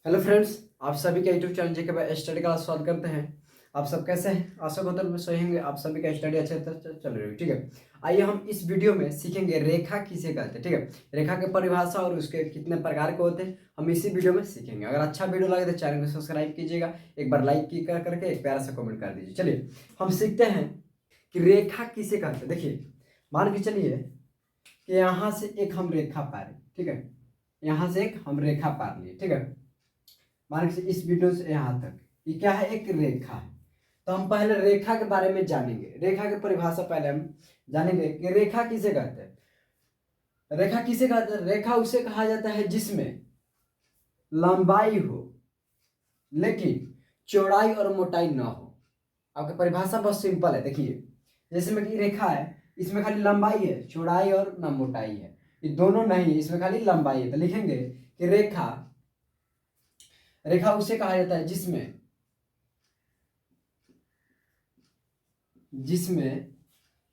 Hello friends, आप सभी का यूट्यूब चैनल जेके बाय स्टडी का स्वागत करते हैं। आप सब कैसे हैं? आशा करता हूँ सही होंगे। आप सभी का स्टडी अच्छे से चल रही है, ठीक है। आइए हम इस वीडियो में सीखेंगे रेखा किसे कहते हैं, ठीक है। रेखा की परिभाषा और उसके कितने प्रकार के होते हैं हम इसी वीडियो में सीखेंगे। अगर अच्छा वीडियो लगे तो चैनल को सब्सक्राइब कीजिएगा, एक बार लाइक की करके एक प्यारा सा कमेंट कर दीजिए। चलिए हम सीखते हैं कि रेखा किसे कहते हैं। देखिए, मान के चलिए कि यहाँ से एक हम रेखा पार, ठीक है। यहाँ से एक हम रेखा पार लिए, ठीक है। मान के इस वीडियो से यहाँ तक ये क्या है? एक रेखा है। तो हम पहले रेखा के बारे में जानेंगे। रेखा की परिभाषा पहले हम जानेंगे कि रेखा किसे कहते हैं। रेखा किसे कहते हैं? रेखा उसे कहा जाता है जिसमें लंबाई हो लेकिन चौड़ाई और मोटाई ना हो। आपकी परिभाषा बहुत सिंपल है। देखिए, जैसे में कि रेखा है, इसमें खाली लंबाई है, चौड़ाई और ना मोटाई है, ये दोनों नहीं, इसमें खाली लंबाई है। तो लिखेंगे कि रेखा रेखा उसे कहा जाता है जिसमें जिसमें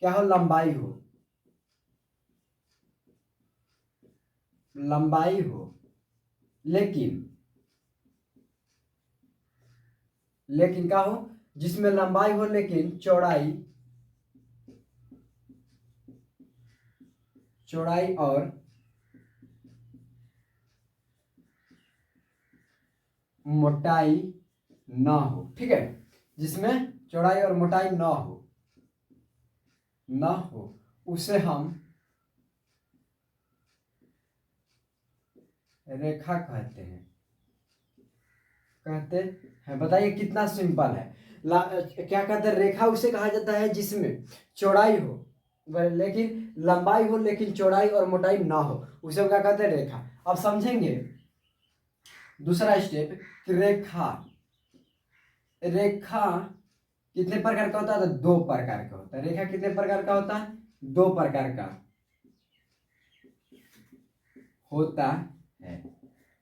क्या हो? लंबाई हो लेकिन क्या हो? जिसमें लंबाई हो लेकिन चौड़ाई और मोटाई ना हो, ठीक है। जिसमें चौड़ाई और मोटाई ना हो उसे हम रेखा कहते हैं। बताइए कितना सिंपल है। क्या कहते हैं? रेखा उसे कहा जाता है जिसमें चौड़ाई हो लेकिन लंबाई हो लेकिन चौड़ाई और मोटाई ना हो, उसे हम क्या कहते हैं? रेखा। अब समझेंगे दूसरा स्टेप कि रेखा रेखा कितने प्रकार का होता है? तो दो प्रकार का होता है। रेखा कितने प्रकार का होता है? दो प्रकार का होता है।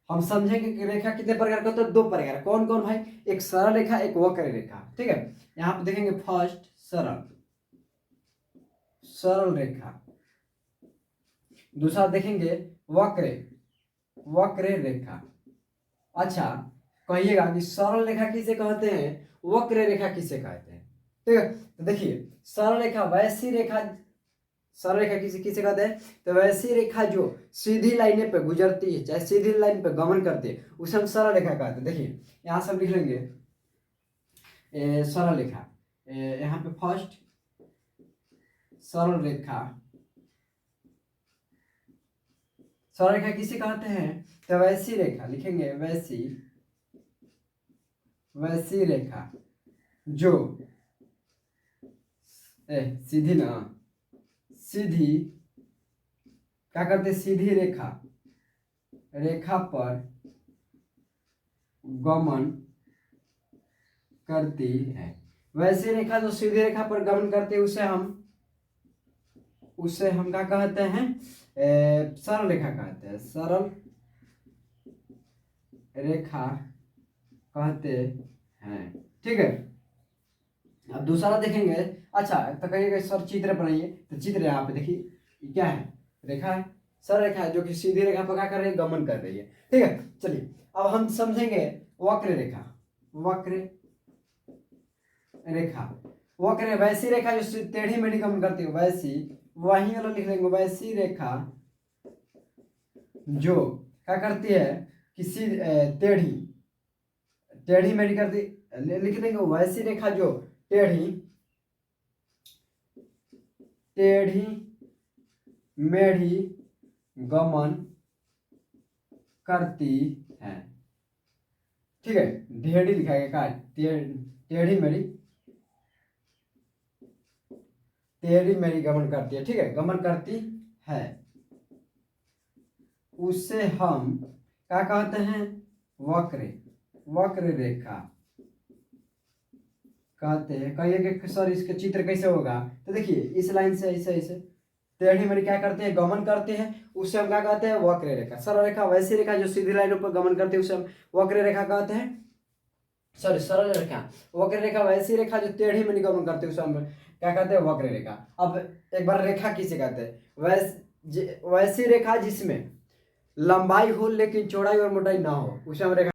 हम समझेंगे कि रेखा कितने प्रकार का होता है? दो प्रकार। कौन कौन भाई? एक सरल रेखा, एक वक्र रेखा, ठीक है। यहाँ पे देखेंगे फर्स्ट सरल रेखा, दूसरा देखेंगे वक्र वक्र रेखा। अच्छा, कहिएगा कि सरल रेखा किसे कहते हैं, वक्र रेखा किसे कहते हैं? ठीक है। तो देखिए, सरल रेखा किसे किसे कहते हैं? तो वैसी रेखा जो सीधी लाइनें पे गुजरती है, चाहे सीधी लाइन पे गमन करती है, उसे हम सरल रेखा कहते हैं। देखिए यहाँ से हम लिख लेंगे सरल रेखा। यहाँ पे फर्स्ट सरल रेखा किसे कहते हैं? तो वैसी रेखा लिखेंगे, वैसी रेखा जो सीधी ना सीधी क्या करते? सीधी रेखा पर गमन करती है। वैसी रेखा जो सीधी रेखा पर गमन करती है उसे हम क्या कहते हैं? सरल रेखा कहते हैं। सरल रेखा कहते हैं, ठीक है। अब दूसरा देखेंगे। अच्छा, तो कहिएगा सर चित्र बनाइए। तो चित्र यहाँ पे देखिए, ये क्या है? रेखा है, सरल रेखा है जो कि सीधी रेखा पर क्या कर रही है? गमन कर रही है, ठीक है। चलिए अब हम समझेंगे वक्र रेखा। वक्र वैसी रेखा जो टेढ़ी मेढ़ी गमन करती है, वैसी वही वाला लिख लेंगे, वैसी रेखा जो क्या करती है? किसी टेढ़ी मेढ़ी करती, लिख देंगे वैसी रेखा जो टेढ़ी मेढ़ी गमन करती है, ठीक है। ढेढ़ी लिखाएगा का टेढ़ी मेढ़ी गमन करती है, ठीक है। गमन करती है उससे हम क्या कहते हैं? वक्र रेखा कहते हैं। कहिए कि सर इसका चित्र कैसे होगा? तो देखिए, इस लाइन से ऐसे ऐसे टेढ़ी मेढ़ी क्या करते हैं? गमन करते हैं, उससे हम क्या कहते हैं? वक्र रेखा। सरल रेखा वैसी रेखा जो सीधी लाइनों पर गमन करती है उसे हम वक्र रेखा कहते हैं। सॉरी, सरल रेखा। वक्र रेखा वैसी रेखा जो टेढ़ी मेढ़ी गमन करती है उसे हम क्या कहते हैं? वक्र रेखा। अब एक बार रेखा किसे कहते हैं? वैसी रेखा जिसमें लंबाई हो लेकिन चौड़ाई और मोटाई ना हो उसे हम रेखा